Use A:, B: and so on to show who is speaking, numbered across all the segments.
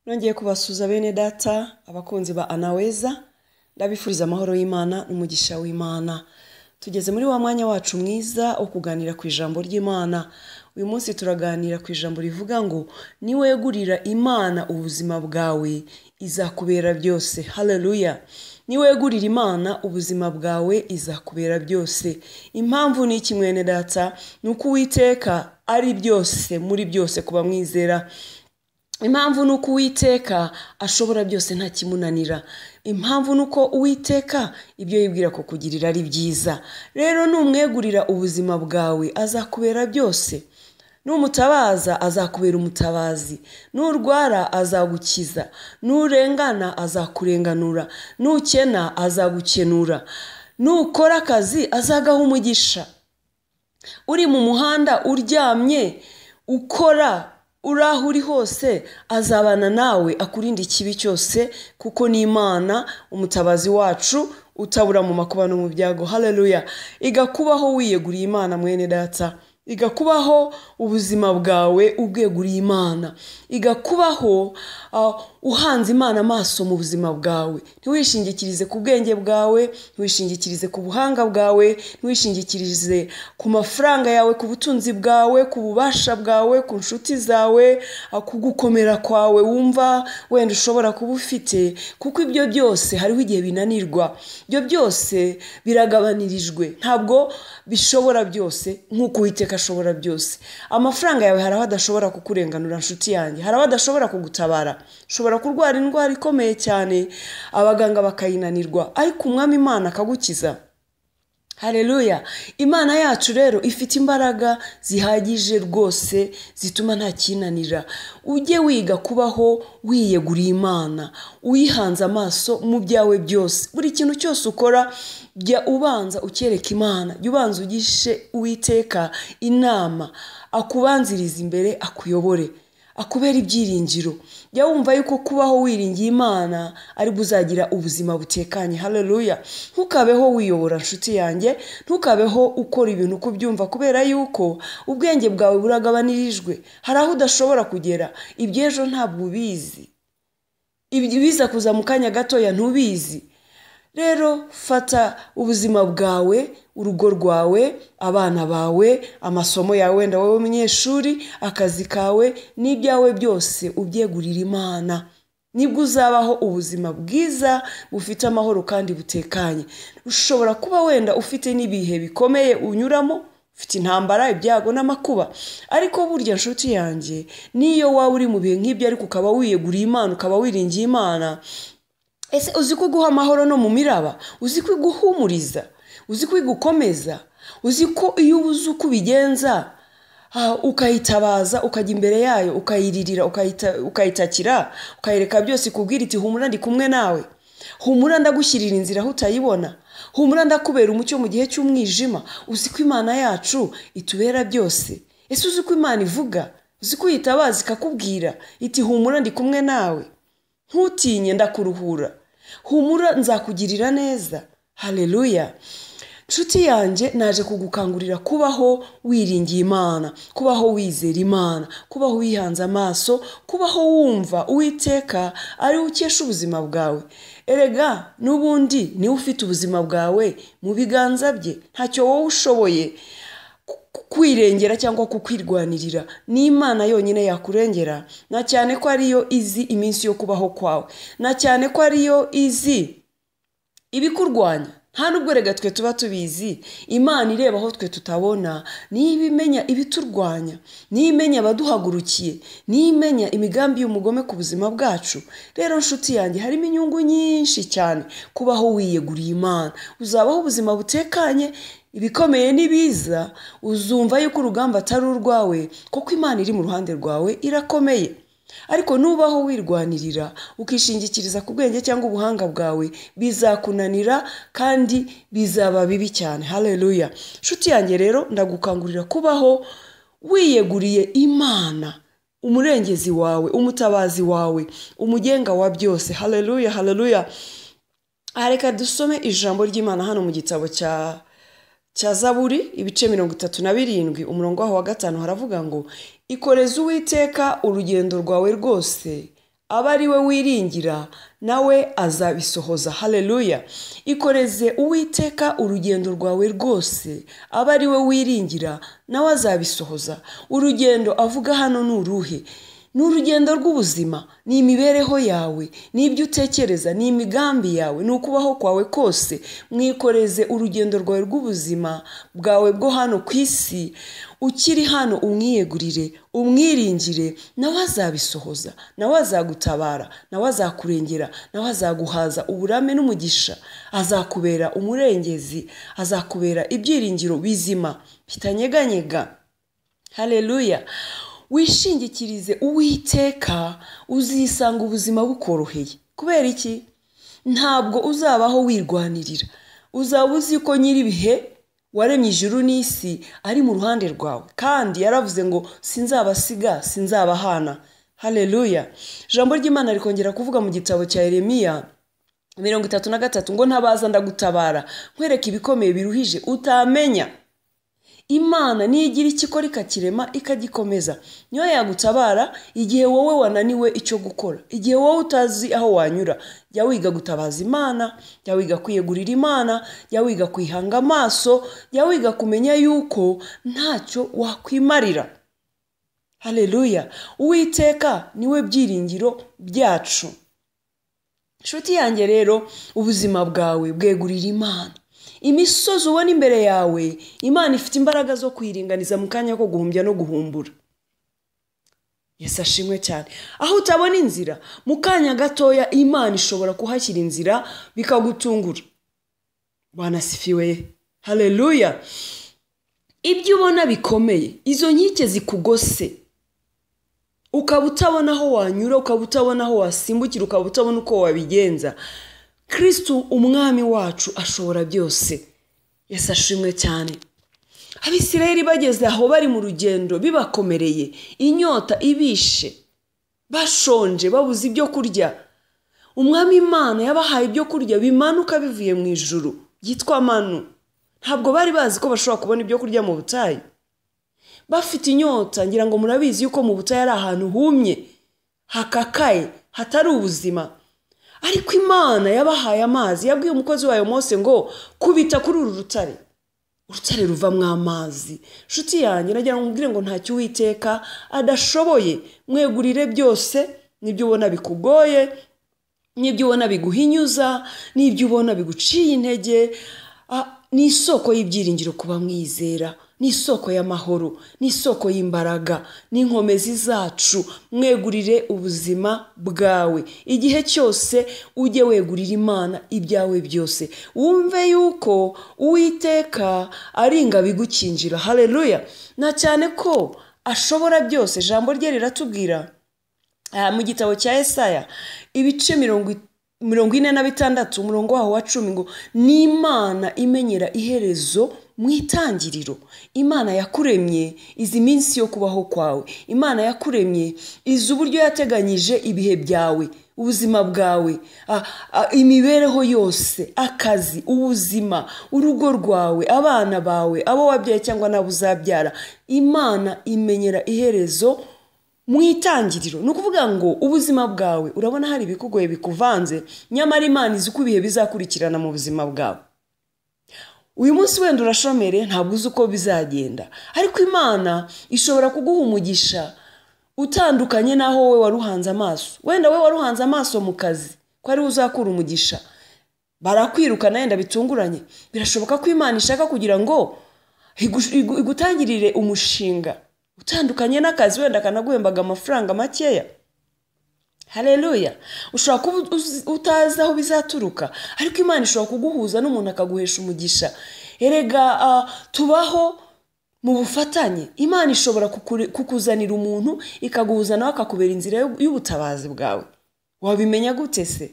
A: Nongeye kubasuza bene data abakunzi ba Anaweza ndabifuriza amahoro y'Imana n'umugisha w'Imana. Tugeze muri wa mwanya wacu mwiza wo kuganira ku ijambo ry'Imana. Uyu munsi turaganira ku ijambo rivuga ngo niwegurira Imana ubuzima bwawe izakubera byose. Haleluya. Niwegurira Imana ubuzima bwawe izakubera byose. Impamvu ni iki mwene data? Nuko Uwiteka ari byose muri byose kuba mwizera. Impamvu nuko Uwiteka ashobora byose nta kimunanira. Impamvu nuko Uwiteka ibyo yibwira ko kugirira ari byiza. Rero numwegurira ubuzima bwawe azakubera byose. Numutabaza azakubera umutabazi. Nurwara azagukiza. Nurengana azakurenganura. Nukena azagukenura. Nukora akazi azagaha umugisha. Uri mu muhanda uryamye ukora uraho uri hose azabana nawe akurinda ikibi cyose kuko ni Imana umutabazi wacu utabura mu makuba no mu byago. Haleluya. Igakubaho wiyeguriye Imana mwene data. Igakubaho ubuzima bwawe ubweguriye Imana. Igakubaho uhanze Imana amaso mu buzima bwawe. Ntiwishingikirize ku bwenge bwawe, ntiwishingikirize ku buhanga bwawe, ntiwishingikirize ku mafaranga yawe, ku butunzi bwawe, ku bubasha bwawe, ku nshuti zawe, ku gukomera kwawe wumva wenda ushobora kuba ufite, kuko ibyo byose hariho igihe binanirwa. Ibyo byose biragabanirijwe. Ntabwo bishobora byose nk'uko Uwiteka ashobora byose. Amafaranga yawe haraho adashobora kukurenganura nshuti yanjye, haraho adashobora kugutabara. Ushobora kurwara indwara ikomeye cyane abaganga bakayinanirwa, ariko umwami Imana akagukiza. Haleluya. Imana yacu rero ifite imbaraga zihagije rwose zituma nta kinanira. Ujye wiga kubaho wiyeguriye Imana, uyihanze amaso mu byawe byose. Buri kintu cyose ukora jya ubanza ukereka Imana, jya ubanza ugishe Uwiteka inama, akubanziriza imbere, akuyobore, akubera ibyiringiro. Jya wumva yuko kubaho wiringiye Imana ari buzagira ubuzima butekanye. Haleluya. Ntukabeho wiyobora nshuti yanjye, ntukabeho ukora ibintu uko ubyumva, kubera yuko ubwenge bwawe buragabanirijwe. Hari aho udashobora kugera. Ibyejo ntabwo ubizi, ibiza kuza mu kanya gatoya ntubizi. Rero fata ubuzima bwawe, urugo rwawe, abana bawe, amasomo yawe, wenda wowe umunyeshuri, akazi kawe n'ibyawe byose ubyegurira Imana. Nibwo uzabaho ubuzima bwiza bufite amahoro kandi butekanye. Ushobora kuba wenda ufite n'ibihe bikomeye unyuramo, ufite intambara, ibyago n'amakuba, ariko burya nshuti yanjye niyo waba uri mu bihe nk'ibyo ariko ukaba wiyeguriye Imana, ukaba wiringiye Imana, ese uzi ko guha amahoro no mu miraba, uzi ko guhumuriza, uzi ko gukomeza, uzi ko iyo ubuze uko ubigenza ukayitabaza, ukajya imbere yayo, ukayiririra, ukayitakira, ukayereka byose, ikubwira iti humura ndi kumwe nawe, humura ndagushyirira inzira aho utayibona, humura ndakubera umucyo mu gihe cy'umwijima. Uzi ko Imana yacu itubera byose. Ese uzi ko Imana ivuga, uzi ko uyitabaza ikakubwira iti humura ndi kumwe nawe, ntutinye ndakuruhura, humura nzakugirira neza. Haleluya. Nshuti yanjye naje kugukangurira kubaho wiringiye Imana, kubaho wizera Imana, kubaho wihanze amaso, kubaho wumva Uwiteka ari ukesha ubuzima bwawe. Erega n'ubundi niwe ufite ubuzima bwawe mu biganza bye. Ntacyo wowe ushoboye kwirengera cyangwa kukwirwanirira. Ni Imana yonyine yakurengera, na cyane ko ariyo izi iminsi yo kubaho kwawe, na cyane ko ariyo izi ibikurwanya. Nta nubwo rega twe tuba tubizi. Imana ireba aho twe tutabona, niba imenya ibiturwanya, niba imenya abaduhagurukiye, niba imenya imigambi y'umugome ku buzima bwacu. Rero nshuti yanjye harimo inyungu nyinshi cyane kubaho wiyeguriye Imana. Uzabaho ubuzima butekanye, ibikomeye nibiza uzumva yuko urugamba atari urwawe, kuko Imana iri mu ruhande rwawe irakomeye. Ariko nubaho wirwanirira ukishingikiriza ku bwenge cyangwa ubuhanga bwawe, bizakunanira kandi bizaba bibi cyane. Haleluya. Nshuti yanjye rero ndagukangurira kubaho wiyeguriye Imana, umurengezi wawe, umutabazi wawe, umugenga wa byose. Haleluya. Haleluya. Reka dusome ijambo ry'Imana hano mu gitabo cya Zaburi ibice 37 umurongo wa 5 haravuga ngo ikoreze Uwiteka urugendo rwawe rwose aba ari we wiringira nawe azabisohoza. Haleluya. Ikoreze Uwiteka urugendo rwawe rwose, aba ari we wiringira nawe azabisohoza. Urugendo avuga hano ni uruhe? Ni urugendo rw'ubuzima, ni imibereho yawe, ni ibyo utekereza, ni imigambi yawe, ni ukubaho kwawe kose. Mwikoreze urugendo rwawe rw'ubuzima bwawe bwo hano ku isi. Ukiri hano umwiyegurire, umwiringire, nawe azabisohoza, nawe azagutabara, nawe azakurengera, nawe azaguhaza uburame n'umugisha, azakubera umurengezi, azakubera ibyiringiro bizima bitanyeganyega. Haleluya. Wishingikirize Uwiteka, uzisanga ubuzima bukoroheye. Kubera iki? Ntabwo uzabaho wirwanirira, uzaba uzi ko nyiribihe waremye ijuru n'isi ari mu ruhande rwawe, kandi yaravuze ngo sinzabasiga, sinzabahana. Haleluya. Ijambo ry'Imana rikongera kuvuga mu gitabo cya Yeremiya 33 ngo ntabaza ndagutabara nkwereka ibikomeye biruhije utamenya. Imana niyigira ikikora ikakirema ikagikomeza, niyo yagutabara igihe wowe wananiwe icyo gukora, igihe wowe utazi aho wanyura. Jya wiga gutabaza Imana, jya wiga kwiyegurira Imana, jya wiga kwihanga amaso, jya wiga kumenya yuko ntacyo wakwimarira. Haleluya. Uwiteka niwe byiringiro byacu. Nshuti yanjye rero, ubuzima bwawe bwegurira Imana. Imisozi ubona imbere yawe, Imana ifite imbaraga zo kuyiringaniza mu kanya ko guhumbya no guhumbura. Yesu ashimwe cyane. Aho utabona inzira, mu kanya gatoya Imana ishobora kuhashyira inzira bikagutungura. Bwana sifiwe. Haleluya. Ibyo ubona bikomeye, izo nkike zikugose, ukaba utabona aho wanyura, ukaba utabona aho wasimbukira, ukaba utabona uko wabigenza, Kristo umwami wacu ashobora byose. Yesu ashimwe cyane. Abisirayeli bageze aho bari mu rugendo bibakomereye, inyota ibishe, bashonje, babuze ibyo kurya, umwami Imana yabahaye ibyo kurya bimanuka bivuye mu ijuru byitwa manu. Ntabwo bari bazi ko bashobora kubona ibyo kurya mu butayu. Bafite inyota, ngira ngo murabizi yuko mu butayu ari ahantu humye, hakakaye, hatari ubuzima. Ariko Imana yabahaye amazi, yabwiye umukozi wayo Mose ngo kubita kuri uru rutare, urutare ruvamwo amazi. Nshuti yanjye, nagira ngo mbwire ngo ntacyo Uwiteka adashoboye. Mwegurire byose, nibyo ubona bikugoye, nibyo ubona biguhinyuza, nibyo ubona biguciye intege. Ni isoko y'ibyiringiro kuba mwizera, ni isoko y'amahoro, ni isoko y'imbaraga, ni inkomezi zacu. Mwegurire ubuzima bwawe igihe cyose, ujye wegurira Imana ibyawe byose. Wumve yuko Uwiteka ari ingabo igukingira. Haleluya. Na cyane ko ashobora byose. Ijambo rye riratubwira mu gitabo cya Yesaya ibice 46 umurongo waho wa 10 ngo ni Imana imenyera iherezo mu itangiriro. Imana yakuremye izi minsi yo kubaho kwawe. Imana yakuremye izi uburyo yateganyije ibihe byawe, ubuzima bwawe, imibereho yose, akazi, ubuzima, urugo rwawe, abana bawe, abo wabyaye cyangwa nabo uzabyara. Imana imenyera iherezo mu itangiriro. Ni ukuvuga ngo ubuzima bwawe urabona hari ibikugoye bikuvanze, nyamara Imana izi uko ibihe bizakurikirana mu buzima bwawe. Uyu munsi wenda urashomere, ntabwo uzi uko bizagenda, ariko Imana ishobora kuguha umugisha utandukanye naho wowe waruhanze amaso. Wenda wowe waruhanze amaso mu kazi ko ari uzakura umugisha, barakwirukana yenda bitunguranye. Birashoboka ko Imana ishaka kugira ngo igutangirire umushinga utandukanye n'akazi, wenda kanaguhembaga amafaranga makeya. Haleluya. Ushobora kuba utazi aho bizaturuka, ariko Imana ishobora kuguhuza n'umuntu akaguhesha umugisha. Erega tubaho mu bufatanye. Imana ishobora kukuzanira umuntu ikaguhuza nawe akakubera inzira y'ubutabazi bwawe. Wabimenya gute se?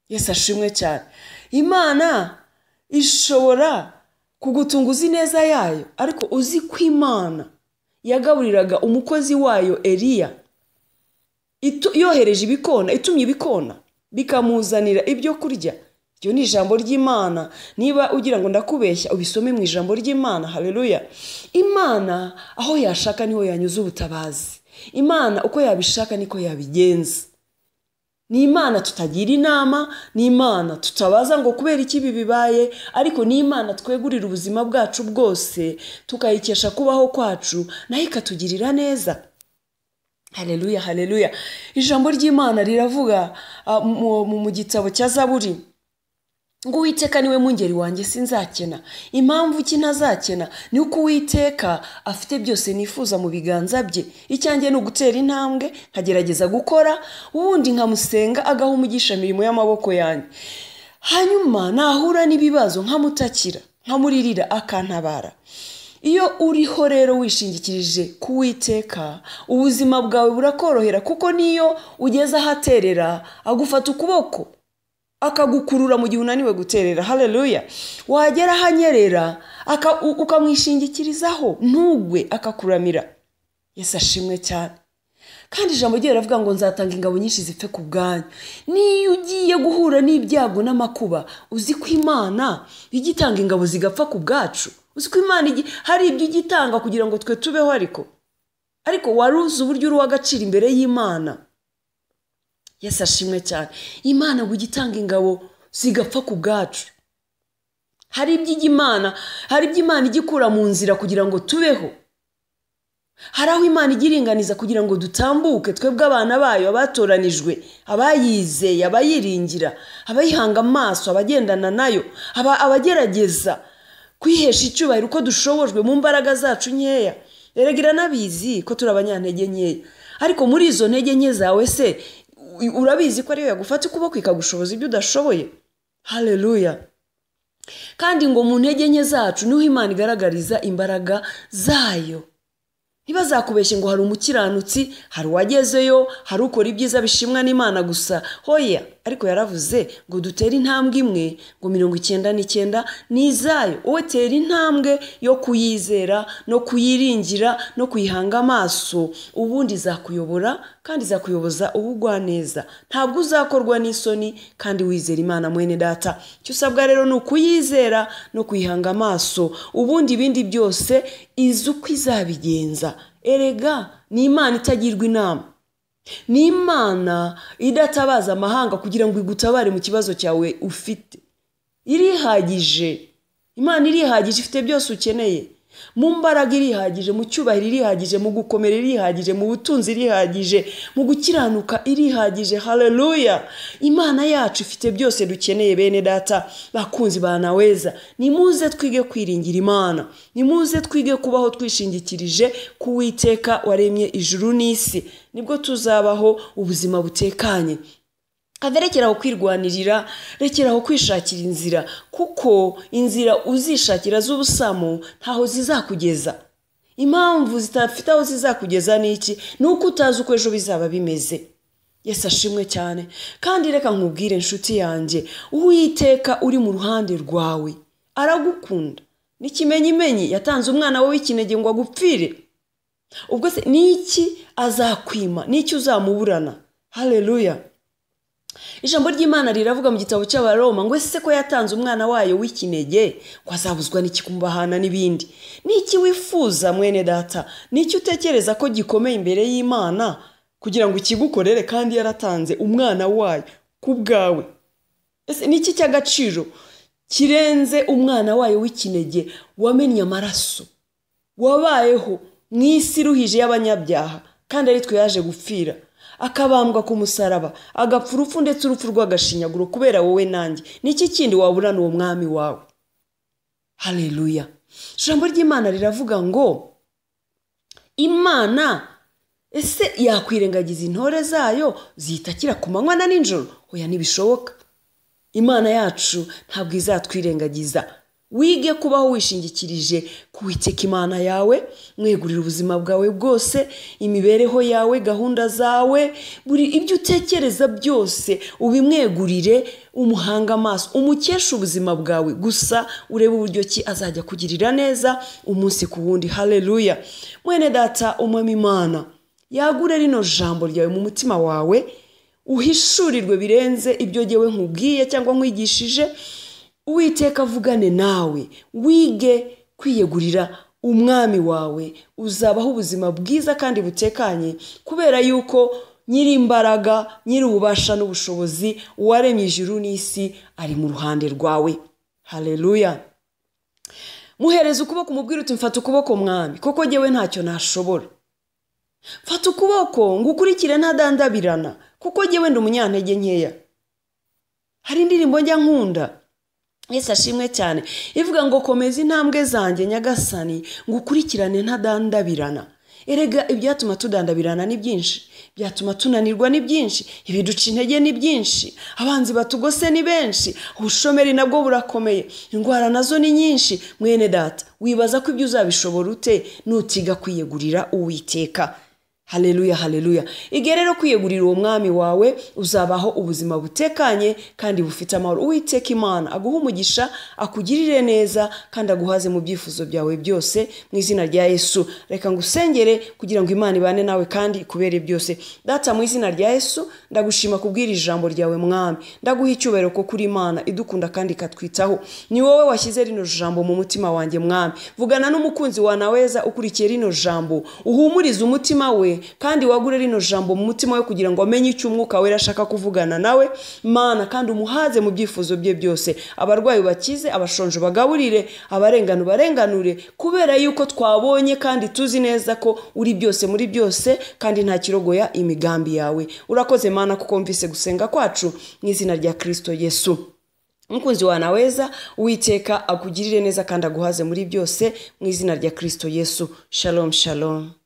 A: Yesu ashimwe cyane. Imana ishobora kugutunguza ineza yayo, ariko uzi ko Imana yagaburiraga umukozi wayo Eliya, yohereje ibikona, itumye ibikona bikamuzanira ibyo kurya. Iryo ni ijambo ry'Imana. Niba ugira ngo ndakubeshya, ubisome mu ijambo ry'Imana. Haleluya. Imana aho yashaka niho yanyuza ubutabazi. Imana uko yabishaka niko yabigenza. ni Imana tutagira inama, ni Imana tutabaza ngo kubera iki ibi bibaye, ariko ni Imana twegurira ubuzima bwacu bwose tukayikesha kubaho kwacu nayo ikatugirira neza. Haleluya, haleluya. Ijambo ry'Imana riravuga mu gitabo cya Zaburi ngo Uwiteka niwe mungeri wanjye sinzakena. Impamvu ki ntazakena ni uko Uwiteka afite byose nifuza mu biganza bye. Icyanjye ni ugutera intambwe nkagerageza gukora, ubundi nkamusenga agaha umugisha imirimo y'amaboko yanjye. Hanyuma nahura n'ibibazo nkamutakira, nkamuririra akantabara. Iyo uriho rero wishingikirije ku Uwiteka, ubuzima bwawe burakorohera, kuko niyo ugeze ahaterera agufata ukuboko akagukurura mu gihe unaniwe guterera. Haleluya. Wagera ahanyerera ukamwishingikirizaho ntugwe, akakuramira. Yesu ashimwe cyane. Kandi ijambo rye riravuga ngo nzatanga ingabo nyinshi zipfe ku bwanyu. Niyo ugiye guhura n'ibyago n'amakuba, uzi ko Imana igitanga ingabo zigapfa ku bwacu. Uzi ko Imana hari ibyo igitanga kugira ngo twe tubeho, ariko waruzi uburyo uri uw'agaciro imbere y'Imana. Yesu ashimwe cyane. Imana ngo igitanga ingabo zigapfa ku bwacu. Hari ibyo Imana igikura mu nzira kugira ngo tubeho. Hari aho Imana igiringaniza kugira ngo dutambuke, twebwe abana bayo abatoranijwe, abayizeye, abayiringira, abayihanga amaso, abagendana nayo, abagerageza kwihesha icyubahiro uko dushobojwe mu mbaraga zacu nkeya. Erega nabizi ko turi abanyantege nkeya, ariko muri izo ntege nke zawe se urabizi ko ariyo yagufata ukuboko ikagushoboza ibyo udashoboye. Haleluya. Kandi ngo mu ntege nke zacu niho Imana igaragariza imbaraga zayo. Ntibazakubeshye ngo hari umukiranutsi, hari uwagezeyo, hari ukora ibyiza bishimwa n'Imana gusa. Hoya, ariko yaravuze ngo dutere intambwe imwe, ngo 99 ni izayo. Wowe tera intambwe yo kuyizera no kuyiringira no kuyihanga amaso, ubundi izakuyobora kandi izakuyoboza ubugwaneza. Ntabwo uzakorwa n'isoni kandi wizera Imana mwene data. Icyo usabwa rero ni ukuyizera no kuyihanga amaso, ubundi ibindi byose izi uko izabigenza. Erega ni Imana itagirwa inama, ni Imana idatabaza amahanga kugira ngo igutabare mu kibazo cyawe ufite. Irihagije. Imana irihagije, ifite byose ukeneye. Mu mbaraga irihagije, mu cyubahiro irihagije, mu gukomera irihagije, mu butunzi irihagije, mu gukiranuka irihagije. Haleluya. Imana yacu ifite byose dukeneye bene data bakunzi ba Naweza. Nimuze twige kwiringira Imana, nimuze twige kubaho twishingikirije ku Uwiteka waremye ijuru n'isi, nibwo tuzabaho ubuzima butekanye. Rekeraho kwirwanirira, rekeraho kwishakira inzira, kuko inzira uzishakira z'ubusamo ntaho zizakugeza. Impamvu zitafite aho zizakugeza ni iki? Ni uko utazi uko ejo bizaba bimeze. Yesu ashimwe cyane. Kandi reka nkubwire inshuti yanjye, Uwiteka uri mu ruhande rwawe aragukunda. N'ikimenyimenyi yatanze umwana we w'ikinege ngo agupfire. Ubwo se niki azakwima? Niki uzamuburana? Haleluya. Ijambo ry'Imana riravuga mu gitabo cy'Abaroma ngo ese ko yatanze umwana wayo w'ikinege ko azabuzwa n'iki kumubahana n'ibindi? Niki wifuza mwene data? Niki utekereza ko gikomeye imbere y'Imana kugira ngo ikigukorere kandi yaratanze umwana wayo ku bwawe? Ese niki cy'agaciro kirenze umwana wayo w'ikinege wamennye amaraso, wabayeho mu isi iruhije y'abanyabyaha kandi ari twe yaje gupfira, akabambwa ku musaraba, agapfa urupfu ndetse urupfu rw'agashinyaguro kubera wowe nanjye? Niki kindi waburana uwo mwami wawe? Haleluya. Ijambo ry'Imana riravuga ngo Imana ese yakwirengagiza intore zayo zitakira ku manywa na nijoro? Hoya, ntibishoboka. Imana yacu ntabwo izatwirengagiza. Wige kubaho wishingikirije ku Uwiteka Imana yawe, mwegurira ubuzima bwawe bwose, imibereho yawe, gahunda zawe, buri ibyo utekereza byose ubimwegurire, umuhanga amaso, umukesha ubuzima bwawe gusa, urebe uburyo ki azajya kugirira neza umunsi ku wundi. Haleluya. Mwene data, umwami Imana yagure rino jambo ryawe mu mutima wawe, uhishurirwe birenze ibyo jyewe nkubwiye cyangwa nkwigishije. Uwiteka avugane nawe, wige kwiyegurira umwami wawe, uzabaho ubuzima bwiza kandi butekanye, kubera yuko nyiri imbaraga, nyiri ububasha n'ubushobozi, uwaremye ijuru n'isi ari mu ruhande rwawe. Haleluya. Muhereza ukuboko umubwire uti mfata ukuboko mwami, koko jyewe ntacyo nashobora. Mfata ukuboko ngukurikire ntadandabirana, kuko jyewe ndi umunyantege nkeya. Hari indirimbo njya nkunda, Yesu ashimwe cyane, ivuga ngo komeza intambwe zanjye nyagasani, ngukurikirane ntadandabirana. Erega ibyatuma tudandabirana ni byinshi, byatuma tunanirwa ni byinshi, ibiduca intege ni byinshi, abanzi batugose ni benshi, ubushomeri nabwo burakomeye, indwara nazo ni nyinshi. Mwene data, wibaza ko ibyo uzabishobora ute nutiga kwiyegurira Uwiteka. Haleluya, haleluya. Igihe rero kwiyegurira uwo mwami wawe, uzabaho ubuzima butekanye kandi bufite amahoro. Uwiteka Imana aguha umugisha, akugirire neza kandi aguhaze mu byifuzo byawe byose mu izina rya Yesu. Reka ngusengere kugira ngo Imana ibane nawe kandi ikubere byose. Data, mu izina rya Yesu ndagushima kubwira ijambo ryawe mwami. Ndaguha icyubahiro ko kuri Imana idukunda kandi ikatwitaho. Ni wowe washyize rino jambo mu mutima wanjye mwami. Vugana n'umukunzi wa Naweza ukurikiye rino jambo, uhumurize umutima we kandi wagure rino jambo mu mutima we kugira ngo amenye icyo Umwuka Wera ashaka kuvugana nawe Mana, kandi umuhaze mu byifuzo bye byose. Abarwayi bakize, abashonje bagaburire, abarengana barenganure, kubera yuko twabonye kandi tuzi neza ko uri byose muri byose kandi nta kirogoya imigambi yawe. Urakoze Mana kuko mvise gusenga kwacu mu izina rya Kristo Yesu. Umukunzi wa Naweza, Uwiteka akugirire neza kandi aguhaze muri byose mu izina rya Kristo Yesu. Shalom, shalom.